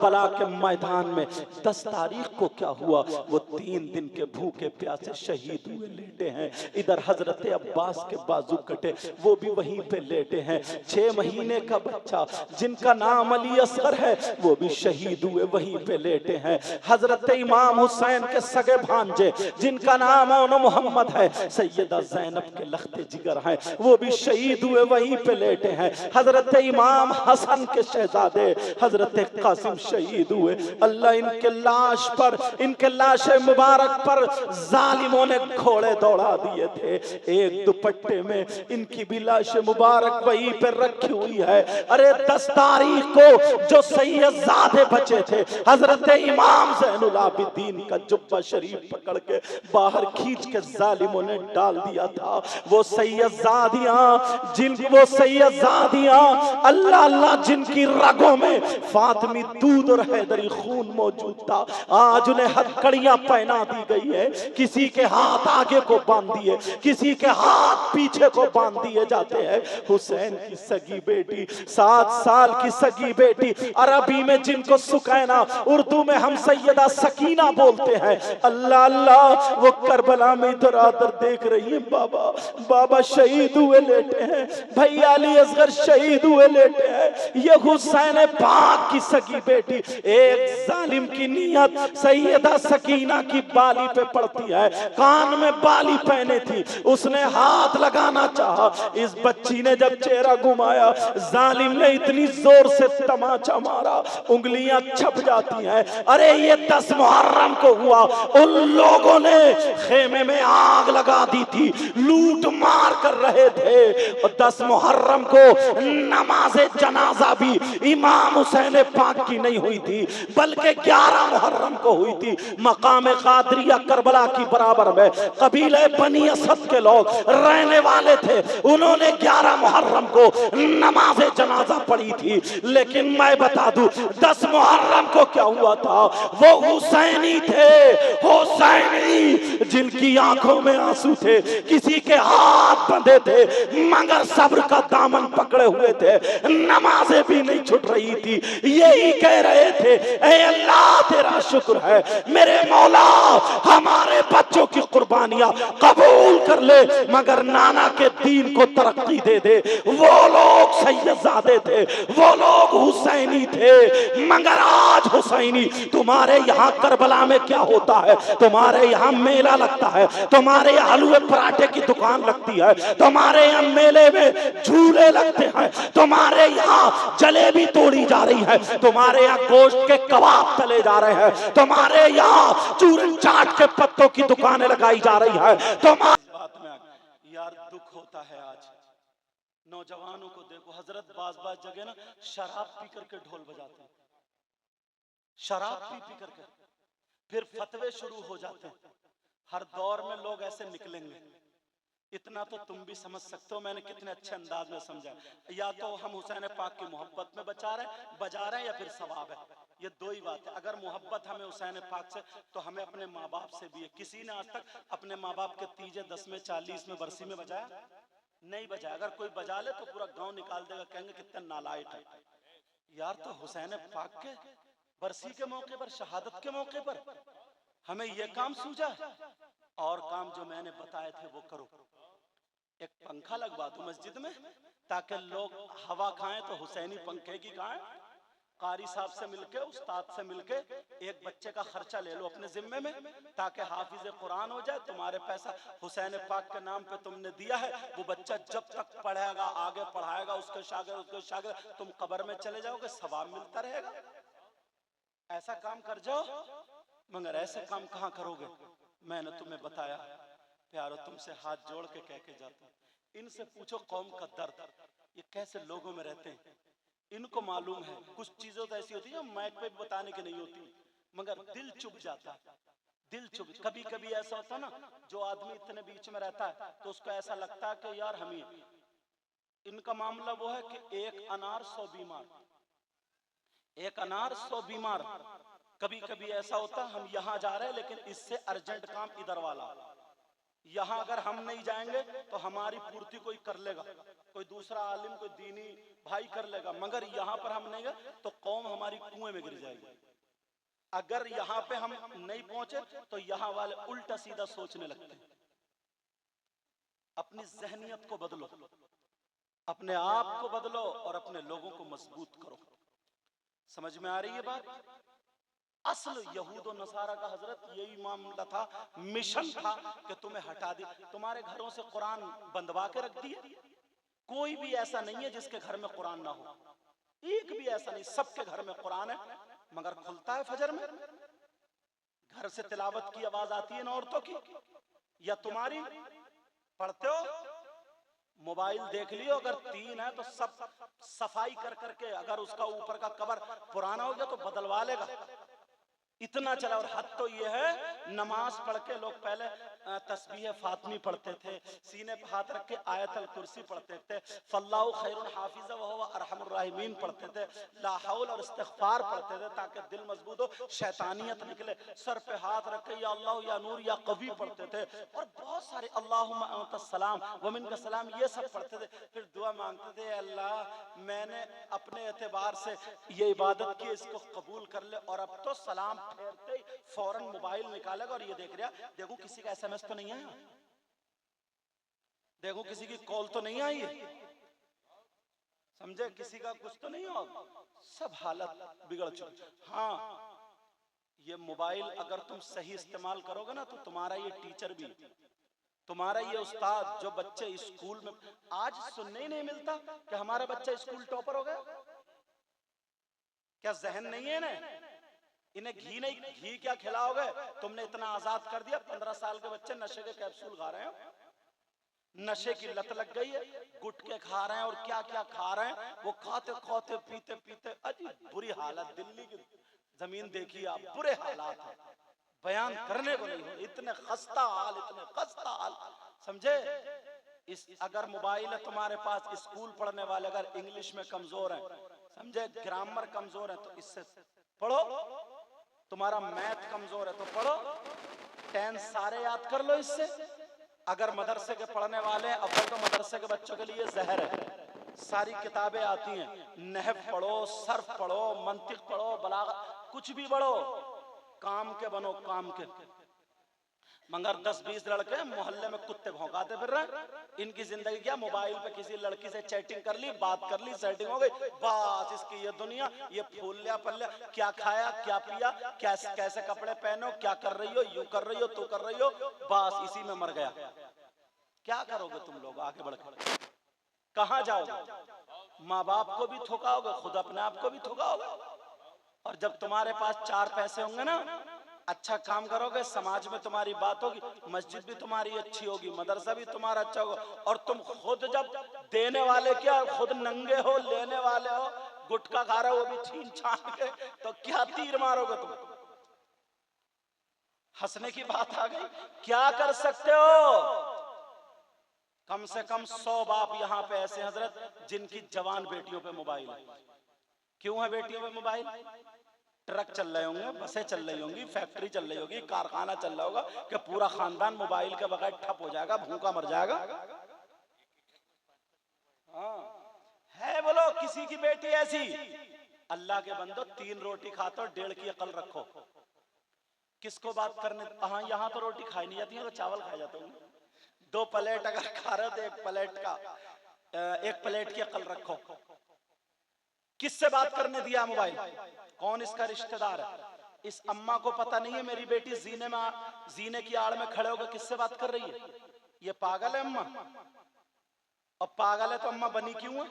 Karbala के मैदान में 10 तारीख को क्या हुआ, वो 3 दिन के भूखे प्यासे शहीद हुए लेटे हैं। इधर हजरत अब्बास के बाजू कटे, वो भी वहीं पे लेटे हैं। 6 महीने का बच्चा जिनका नाम अली असगर है, वो भी शहीद हुए वहीं पे लेटे हैं। हजरत इमाम हुसैन के सगे भांजे जिनका नाम ओन मोहम्मद है, सैयदा ज़ैनब के लख्ते जिगर हैं, वो भी शहीद हुए वहीं पे लेटे हैं। हजरत इमाम हसन के शहजादे हजरत कासिम शहीद हुए। अल्लाह इनके लाश पर, इनके लाश मुबारक पर जालिमों ने घोड़े दौड़ा दिए थे। एक दुपट्टे में इनकी भी लाश मुबारक वहीं पर रखी हुई है। अरे 10 तारीख को जो सैयदजादे बचे थे, हजरत इमाम ज़ैनुल आबिदीन का जुब्बा शरीफ पकड़ के बाहर खींच के जालिमों ने डाल दिया था। वो सैयदजादियां वो सैयदजादियां अल्लाह अल्लाह जिनकी रगों में फातिमी दूध और हैदरी खून मौजूद था, आज उन्हें हथकड़ियां पहना दी गई है। किसी के हाथ आगे को बांध दिए, किसी के हाथ पीछे को बांध दिए जाते हैं। हुसैन की सगी बेटी, 7 साल की सगी बेटी, अरबी में जिनको सुकैना, उर्दू में हम सैयदा सकीना बोलते हैं। अल्लाह अल्लाह, वो करबला में इधर आदर देख रही है। बाबा बाबा शहीद हुए लेटे हैं, भैया अली असगर शहीद हुए लेटे हैं। ये हुसैन पाक की सगी बेटी, एक जालिम की नियत सैयदा सकीना की बाली पे पड़ती है। कान में बाली पहने थी, उसने हाथ लगाना चाहा, इस बच्ची ने जब चेहरा घुमाया, जालिम ने इतनी जोर से तमाचा मारा, उंगलियां छप जाती हैं। अरे ये 10 मुहर्रम को हुआ, उन लोगों ने खेमे में आग लगा दी थी, लूट मार कर रहे थे। और 10 मुहर्रम को नमाज़े जनाजा भी इमाम हुसैन पाक की नहीं हुई थी, बल्कि 11 मुहर्रम को हुई थी। मकाम कादरिया करबला की बराबर में कबीले बनी असद के लोग रहने वाले थे, उन्होंने 11 मुहर्रम को नमाज़े जनाजा पढ़ी थी। लेकिन मैं बता दूं 10 मुहर्रम को क्या हुआ था, वो हुसैनी थे, हुसैनी जिनकी आंखों में आंसू थे, किसी के हाथ बंधे थे मगर सब्र का दामन पकड़े हुए थे, नमाजें भी नहीं छूट रही थी। यही कह रहे थे, ऐ अल्लाह तेरा शुक्र है, मेरे मौला हमारे बच्चों की कुर्बानियां कबूल कर ले, मगर नाना के दीन को तरक्की दे दे। वो लोग सैयदजादे थे, वो लोग हुसैनी थे, मगर आज हुसैनी तुम्हारे यहाँ करबला में क्या होता है, तुम्हारे यहाँ मेला लगता है, तुम्हारे यहाँ हलवे पराठे की दुकान लगती है, तुम्हारे यहाँ मेले में झूले लगते हैं, तुम्हारे यहाँ जलेबी तोड़ी जा रही है, तुम्हारे यहाँ गोश्त के कबाब तले जा रहे हैं, तुम्हारे यहाँ चूरन चाट के पत्तों की दुकानें लगाई जा रही है। यार दुख होता है आज नौजवानों को देखो, हजरत बाज जगह ना शराब पी करके ढोल बजाते हैं, शराब पी करके फिर फतवे शुरू हो जाते हैं। हर दौर में लोग ऐसे निकलेंगे। इतना तो तुम भी समझ सकते हो मैंने कितने अच्छे अंदाज में समझा। या तो हम हुसैन पाक की मोहब्बत में बजा रहे हैं या फिर सवाब है। ये दो ही बात है। अगर मोहब्बत हमें हुसैन पाक से, तो हमें अपने माँ बाप से भी है। किसी ने आज तक अपने माँ बाप के तीजे 10 में 40 में बरसी में बजाया नहीं बजाया। अगर कोई बजा ले तो पूरा गांव निकाल देगा, कहेंगे कितने नालायक है यार। तो हुसैन पाक के बरसी के मौके पर, शहादत के मौके पर हमें यह काम सूझा, और काम जो मैंने बताए थे वो करो। एक पंखा लगवा दो मस्जिद में ताकि लोग हवा खाएं, तो हुसैनी पंखे की खाएं। कारी साहब से मिलके, उस्ताद से मिलके एक बच्चे का खर्चा ले लो अपने जिम्मे में, ताकि हाफिज कुरान हो जाए। तुम्हारे पैसा हुसैन पाक के नाम पे तुमने दिया है, वो बच्चा जब तक पढ़ेगा, आगे पढ़ाएगा, उसके शागिर्द तुम कब्र में चले जाओगे, सवाब मिलता रहेगा। ऐसा काम कर जाओ, मगर ऐसे काम कहाँ करोगे। मैंने तुम्हें बताया प्यारो, तुमसे हाथ जोड़ के कह के जाता हूं, इनसे पूछो कौम का दर्द, ये कैसे लोगों में रहते हैं। इनको मालूम है कुछ चीजें तो ऐसी होती है माइक पे भी बताने की नहीं होती, मगर दिल चुप जाता है। दिल चुप, कभी कभी ऐसा होता ना, जो आदमी इतने बीच में रहता है तो उसको ऐसा लगता है कि यार हम ही। इनका मामला वो है कि एक अनार 100 बीमार, एक अनार 100 बीमार। कभी कभी ऐसा होता हम यहां जा रहे हैं लेकिन इससे अर्जेंट काम इधर वाला, यहां अगर हम नहीं जाएंगे तो हमारी पूर्ति कोई कर लेगा। कोई दूसरा आलिम, कोई दीनी भाई कर लेगा, मगर यहाँ पर हम नहीं गए तो कौम हमारी कुएं में गिर जाएगी। अगर यहाँ पे हम नहीं पहुंचे तो यहाँ वाले उल्टा सीधा सोचने लगते हैं। अपनी जहनियत को बदलो, अपने आप को बदलो और अपने लोगों को मजबूत करो। समझ में आ रही है बात? असल यहूद और नसारा का हजरत यही मामला था, मिशन था कि तुम्हें हटा दिया, तुम्हारे घरों से कुरान बंधवा के रख दिए। कोई भी ऐसा नहीं है जिसके घर में कुरान ना हो, एक भी ऐसा नहीं, सबके घर में कुरान है, मगर खुलता है फजर में, घर से तिलावत की आवाज आती है ना औरतों की, या तुम्हारी पढ़ते हो, मोबाइल देख लियो, अगर 3 है तो सब सफाई कर करके, अगर उसका ऊपर का कवर पुराना हो गया तो बदलवा लेगा, इतना चला। और हद तो ये है, नमाज पढ़ के लोग पहले तस्बीह फातिमी पढ़ते थे, सीने पे हाथ रख के आयतल कुर्सी पढ़ते थे, फल्लाहु खैरुन हाफिज़ व हुवा अरहमुर राहिमीन पढ़ते थे, ला हौल और इस्तिग़फ़ार पढ़ते थे ताकि दिल मजबूत हो, शैतानियत निकले, सर पे हाथ रख के या अल्लाह या नूर या कवी पढ़ते थे, और बहुत सारे अल्लाहुम्मा अंतस सलाम व मिनका सलाम ये सब पढ़ते थे। फिर दुआ मांगते थे, अल्लाह मैंने अपने एतबार से ये इबादत की, इसको कबूल कर ले। और अब तो सलाम फेरते ही फौरन मोबाइल निकालेगा और ये देख रहा, देखो किसी का एसएमएस तो नहीं आया, देखो किसी की कॉल तो नहीं आई है, समझे, किसी का कुछ तो नहीं हो, सब हालत बिगड़ चुकी। हाँ, ये मोबाइल अगर तुम सही इस्तेमाल करोगे ना तो तुम्हारा ये टीचर भी, तुम्हारा ये उस्ताद, जो बच्चे स्कूल में आज सुनने ही नहीं मिलता कि हमारा बच्चा स्कूल टॉपर हो गया, क्या जहन नहीं है ना? इन्हें घी नहीं, घी क्या खिलाओगे, तुमने इतना आजाद कर दिया, 15 साल के बच्चे नशे के कैप्सूल खा रहे हैं, नशे की लत लग गई है, गुटखे खा रहे हैं और क्या क्या खा रहे हैं, वो खाते खाते पीते पीते अजीब बुरी हालत। दिल्ली की जमीन देखिए आप, बुरे हालात है, बयान करने को नहीं हो, इतने खस्ता हाल, इतने खस्ता हाल, समझे। इस अगर मोबाइल है तुम्हारे पास, स्कूल पढ़ने वाले अगर इंग्लिश में कमजोर हैं, समझे, ग्रामर कमजोर है तो इससे पढ़ो, तुम्हारा मैथ कमजोर है तो पढ़ो, 10 सारे याद कर लो इससे। अगर मदरसे के पढ़ने वाले हैं, अव्वल तो मदरसे के बच्चों के लिए जहर है, सारी किताबें आती हैं, नहव पढ़ो, सर्फ पढ़ो, मंतिक पढ़ो, बलागत, कुछ भी पढ़ो, काम के बनो, काम के। मगर 10-20 लड़के मोहल्ले में कुत्ते भौंकाते फिर रहे, इनकी जिंदगी क्या, मोबाइल पे किसी लड़की से चैटिंग कर ली, बात कर ली, सेटिंग हो गई, बस इसकी ये दुनिया, ये फूल लिया पल्ले, क्या खाया, क्या पिया, कैसे कपड़े पहनो, क्या कर रही हो, यूं कर रही हो, तू कर रही हो, बस इसी में मर गया। क्या करोगे तुम लोग आगे बढ़कर, कहां जाओगे? माँ बाप को भी थोकाओगे, खुद अपने आप को भी थोकाओगे। और जब तुम्हारे पास 4 पैसे होंगे ना, अच्छा काम करोगे, समाज में तुम्हारी बात होगी, मस्जिद भी तुम्हारी अच्छी होगी, मदरसा भी तुम्हारा अच्छा होगा, और तुम खुद जब देने वाले क्या, खुद नंगे हो, लेने वाले हो, गुटखा खा रहे हो वो भी छीन छान के, तो क्या तीर मारोगे तुम? हंसने की बात आ गई, क्या कर सकते हो? कम से कम 100 बाप यहाँ पे ऐसे हजरत जिनकी जवान बेटियों पे मोबाइल है। क्यों है बेटियों पे मोबाइल? ट्रक चल रहे होंगे, बसें चल रही होंगी, फैक्ट्री चल रही होगी, कारखाना चल रहा होगा, कि पूरा खानदान मोबाइल के बगैर ठप हो जाएगा, भूखा मर जाएगा। हाँ है, बोलो किसी की बेटी ऐसी, अल्लाह के बंदो 3 रोटी खाते हो, 1.5 की अकल रखो, किसको बात करने। हाँ, यहाँ तो रोटी खाई नहीं जाती है, तो चावल खाए जाते होंगे। 2 प्लेट अगर खा रहे हो तो 1 प्लेट की अकल रखो। किससे बात करने दिया मोबाइल? कौन इसका रिश्तेदार है? इस अम्मा को पता नहीं है मेरी बेटी जीने की आड़ में खड़े होकर किससे बात कर रही है? ये पागल है अम्मा, और पागल है तो अम्मा बनी क्यों है?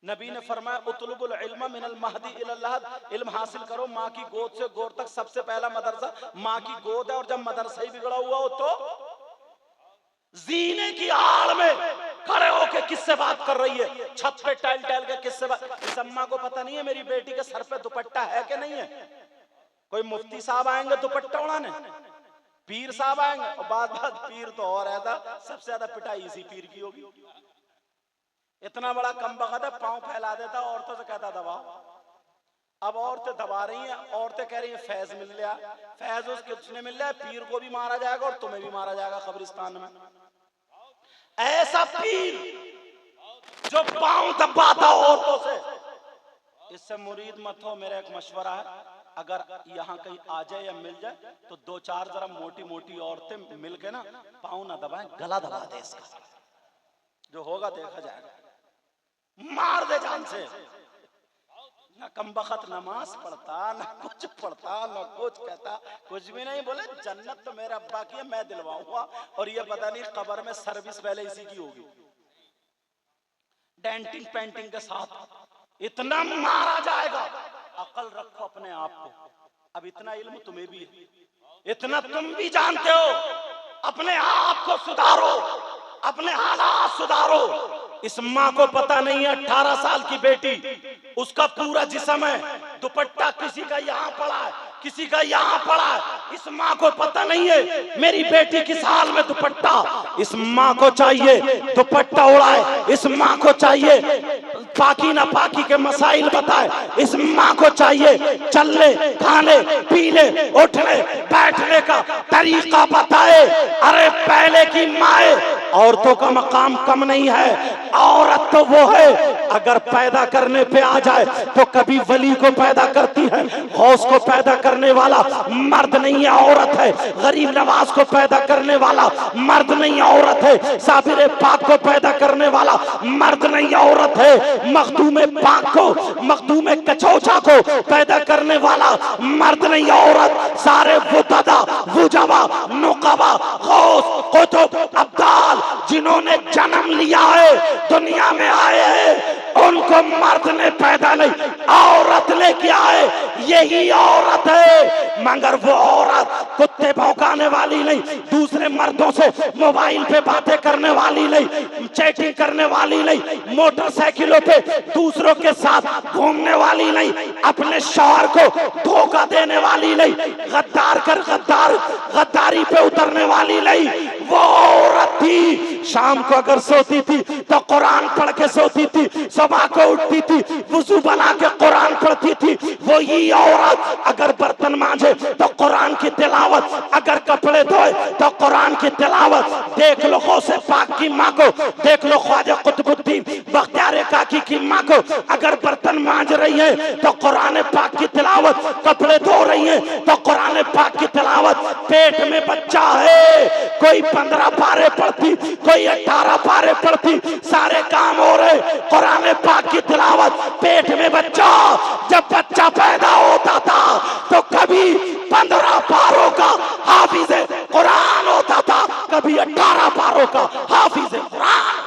नबी ने फरमाया उतलुबुल इल्म मिनल महदी इलल लहद, इल्म हासिल करो माँ की गोद से गोर तक, सबसे पहला मदरसा माँ की गोद है। और जब मदरसा ही बिगड़ा हुआ हो तो जीने की आड़ में खड़े होके किससे बात कर रही है? छत पे टहल के किससे बात? इस अम्मा को पता नहीं है मेरी बेटी के सर पे दुपट्टा है कि नहीं है। कोई मुफ्ती साहब आएंगे दुपट्टा उड़ाने, पीर साहब आएंगे, और बात पीर तो और ऐसा, सबसे ज्यादा पिटाई इसी पीर की होगी। इतना बड़ा कमबख्त है, पांव फैला देता, औरतों से कहता दबाओ। अब औरतें दबा रही हैं, औरतें कह रही हैं फैज मिल गया, फैज उसने मिल रहा है, पीर को भी मारा जाएगा और तुम्हें भी मारा जाएगा कब्रिस्तान में। ऐसा पीर जो पांव दबाता औरतों से, इससे मुरीद मत हो। मेरा एक मशवरा है, अगर यहाँ कहीं आ जाए या मिल जाए तो दो चार जरा मोटी मोटी औरतें मिल के ना पांव ना दबाएं, गला दबा दे इसका, जो होगा देखा जाएगा। मार दे जान से। ना कमबख्त नमाज पढ़ता, ना कुछ पढ़ता, ना कुछ कहता, कुछ भी नहीं। बोले जन्नत तो मेरे अब्बा की है, मैं दिलवाऊंगा, और ये पता नहीं कब्र में सर्विस पहले इसी की होगी, डेंटिंग पेंटिंग के साथ। इतना मारा जाएगा। अकल रखो अपने आप को। अब इतना इल्म तुम्हें भी है, इतना तुम भी जानते हो। अपने आप को सुधारो, अपने हालात सुधारो। इस माँ को पता नहीं है 18 साल की बेटी, उसका पूरा जिस्म है, दुपट्टा किसी का यहाँ पड़ा है, किसी का यहाँ पड़ा है। इस माँ को पता नहीं है मेरी बेटी किस हाल में दुपट्टा। इस माँ को चाहिए दुपट्टा उड़ाए, इस माँ को चाहिए पाकी ना पाकी के मसाइल बताए, इस माँ को चाहिए चलने खाने पीने उठने बैठने का तरीका बताए। अरे पहले की माए, औरतों का मकाम कम नहीं है। औरत तो वो है अगर पैदा करने पे आ जाए तो कभी वली को पैदा करती है, गौस को पैदा करने वाला मर्द नहीं है, औरत है। गरीब नवाज को पैदा करने वाला मर्द नहीं, औरत है। साबिर पाक को पैदा करने वाला मर्द नहीं, औरत है। मखदूम पाक को, मखदूम कचौचा को पैदा करने वाला मर्द नहीं, औरत। सारे वुतदा वुजवा नुकबा गौस कुतुब अब्दाल जिन्होंने जन्म लिया है, दुनिया में आए हैं, उनको मर्द ने पैदा नहीं, औरत लेके आए। यही औरत है, मगर वो औरत कुत्ते भौंकाने वाली नहीं, दूसरे मर्दों से मोबाइल पे बातें करने वाली नहीं, चैटिंग करने वाली नहीं, मोटरसाइकिलों पे दूसरों के साथ घूमने वाली नहीं, अपने शौहर को धोखा देने वाली नहीं, गद्दार कर गद्दारी पे उतरने वाली नहीं। वो औरत थी, शाम को अगर सोती थी तो कुरान पढ़ के सोती थी, सुबह को उठती थी वुजू बना के कुरान पढ़ती थी। वो ही औरत अगर बर्तन मांजे तो कुरान की तिलावत, अगर कपड़े धोए तो कुरान की तिलावत। देख लो गौसे पाक की माँ को, देख लो ख्वाजा कुतुबुद्दीन बख्तियार काकी की माँ को, अगर बर्तन मांज रही है तो कुरान पाक की तिलावत, कपड़े धो रही है तो कुरान पाक की तिलावत। पेट में बच्चा है, कोई 15 पारे पढ़ती, कोई 18 पारे पढ़ती, सारे काम हो रहे, कुरान पाक की तिलावत। पेट में बच्चा, जब बच्चा पैदा होता था तो कभी 15 पारों का हाफिज कुरान होता था, कभी 18 पारों का हाफिज कुरान।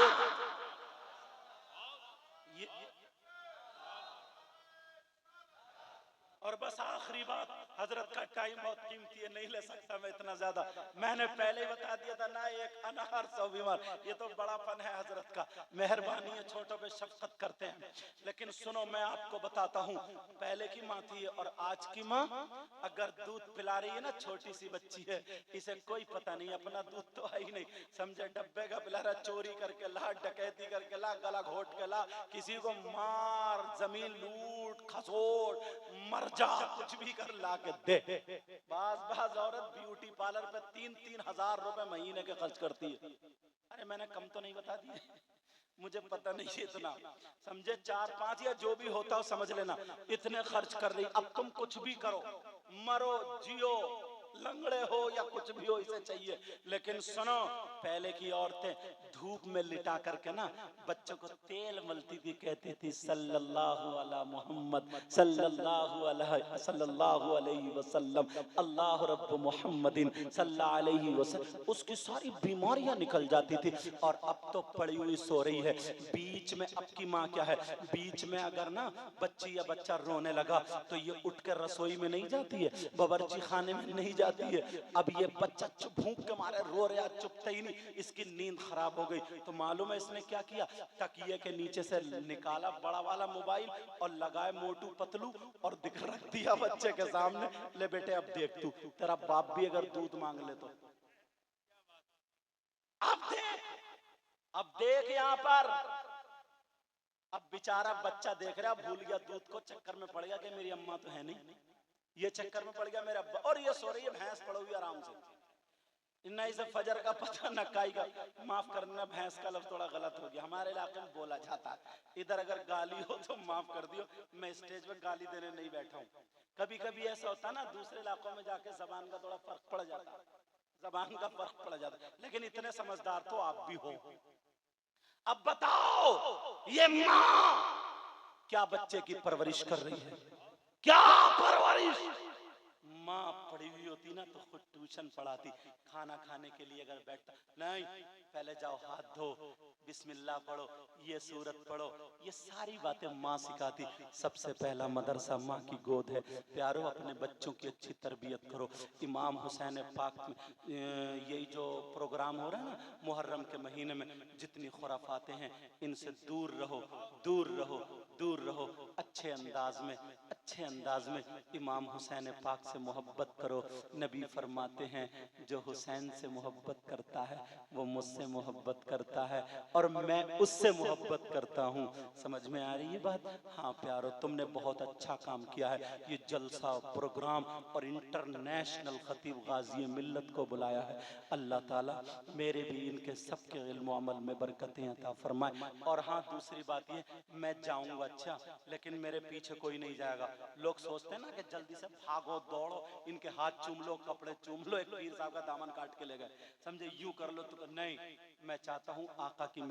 और बस आखिरी बात, हजरत का टाइम बहुत कीमती है, नहीं ले सकता मैं इतना ज्यादा। मैंने पहले ही बता दिया था ना, एक अनार 100 बीमार। ये तो बड़ापन है हजरत का, मेहरबानी है, छोटों पे शफकत करते हैं। लेकिन सुनो, मैं आपको बताता हूँ, पहले की माँ थी और आज की माँ अगर दूध पिला रही है ना, छोटी सी बच्ची है, इसे कोई पता नहीं, अपना दूध तो है ही नहीं, समझे डब्बे का पिला रहा, चोरी करके ला, डकैती करके ला, गला घोट के ला, किसी को मार, जमीन लूट खसोट मर जा, कुछ भी कर ला के दे। बाज औरत ब्यूटी पार्लर पे 3-3 हजार रुपए महीने के खर्च करती है। अरे मैंने कम तो नहीं बता दिए, मुझे पता नहीं है इतना, समझे 4-5 या जो भी होता हो समझ लेना, इतने खर्च कर रही। अब तुम कुछ भी करो, मरो जियो, लंगड़े हो या कुछ भी हो, इसे चाहिए। लेकिन सुनो, पहले की औरतें धूप में लिटा करके ना बच्चों को तेल मलती थी, कहती थी सल्लल्लाहु अला मोहम्मद सल्लल्लाहु अलैहि वसल्लम, अल्लाह रब्बु मोहम्मदिन सल्लल्लाहु अलैहि वसल्लम। उसकी सारी बीमारियां निकल जाती थी। और अब तो पड़ी हुई सो रही है। बीच में अब की माँ क्या है, बीच में अगर ना बच्ची या बच्चा रोने लगा तो ये उठ कर रसोई में नहीं जाती है, बावर्ची खाने में नहीं जाती है। अब ये बच्चा चुप भूख के मारे रो रहा, चुपता ही नहीं, इसकी नींद खराब हो गई। तो मालूम है इसने क्या किया, तकिए के नीचे से निकाला बड़ा वाला मोबाइल और लगाए मोटू पतलू और रख दिया बच्चे के सामने, ले बेटे अब देख तू, तेरा बाप भी अगर दूध मांग ले तो अब देख यहाँ पर। अब बेचारा बच्चा देख रहा, भूल गया दूध को, चक्कर में पड़ गया कि मेरी अम्मा तो है नहीं, ये चक्कर में पड़ गया मेरा अब्बा, और ये सो रही है भैंस पड़ी हुई आराम से। ना इसे फजर का पता न काई का। माफ करना, भैंस का लफ्ज थोड़ा गलत हो गया, हमारे इलाके में बोला जाता है। इधर अगर गाली हो तो माफ कर दियो, मैं स्टेज पे गाली देने नहीं बैठा हूँ। कभी कभी ऐसा होता ना, दूसरे इलाकों में जाके जबान का थोड़ा फर्क पड़ जाता है, जबान का फर्क पड़ जाता है, लेकिन इतने समझदार तो आप भी हो। अब बताओ, ये माँ क्या बच्चे की परवरिश कर रही है, क्या परवरिश। माँ पढ़ी हुई होती ना तो खुद ट्यूशन पढ़ाती, खाना खाने के लिए अगर बैठता, नहीं पहले जाओ हाथ धो, बिस्मिल्लाह पढ़ो, ये सूरत पढ़ो, ये सारी बातें माँ सिखाती। सबसे पहला मदरसा माँ की गोद है। प्यारो, अपने बच्चों की अच्छी तरबियत करो। इमाम हुसैन पाक में यही जो प्रोग्राम हो रहा है ना मुहर्रम के महीने में, जितनी खुराफातें हैं इनसे दूर रहो, दूर रहो, दूर रहो। अच्छे अंदाज में इमाम हुसैन पाक से मोहब्बत करो। नबी फरमाते हैं जो हुसैन से मोहब्बत करता है वो मुझसे मोहब्बत करता है और मैं उससे मोहब्बत करता हूँ। समझ में आ रही है बात? हाँ प्यारो, तुमने बहुत अच्छा काम किया है। ये जलसा प्रोग्राम और इंटरनेशनल खतीब गाजी मिल्लत को बुलाया है। अल्लाह ताला मेरे भी इनके सबके इल्म अमल में बरकतें अता फरमाए। और हाँ, दूसरी बात ये, मैं जाऊंगा अच्छा, लेकिन मेरे पीछे कोई नहीं जाएगा। लोग सोचते हैं ना कि जल्दी से भागो दौड़ो, इनके हाथ चूम लो, कपड़े चूम लो, एक पीर साहब का दामन काट के ले गए, समझे, यूं कर लो तो नहीं। मैं चाहता हूँ आका की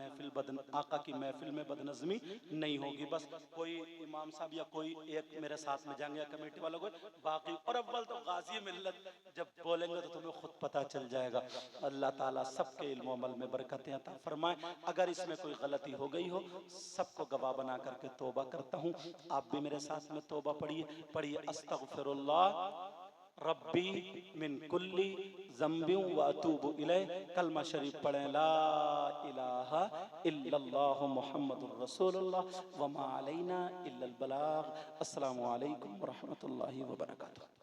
महफिल में बदनज़मी नहीं होगी। बस कोई इमाम साहब या कोई एक मेरे साथ में जाएंगे, कमेटी वालों को बाकी। और अव्वल तो गाजी मिल्लत जब बोलेंगे तो तुम्हें खुद पता चल जाएगा। अल्लाह ताला सबके इल्म अमल में बरकतें अता फरमाए। अगर इसमें कोई गलती हो गई हो, सबको गवाह बना करके तौबा करता हूँ। आप भी मेरे साथ में तौबा पढ़िए अस्तगफिरुल्लाह रब्बी मिन कुल्ली ज़म्बिन व अतूबु इलैह। कलमा शरीफ पढ़ें, ला इलाहा इल्लल्लाह मुहम्मदुर रसूलुल्लाह व मा अलैना इल्लल बलाग। अस्सलामु अलैकुम व रहमतुल्लाहि व बरकातुहू।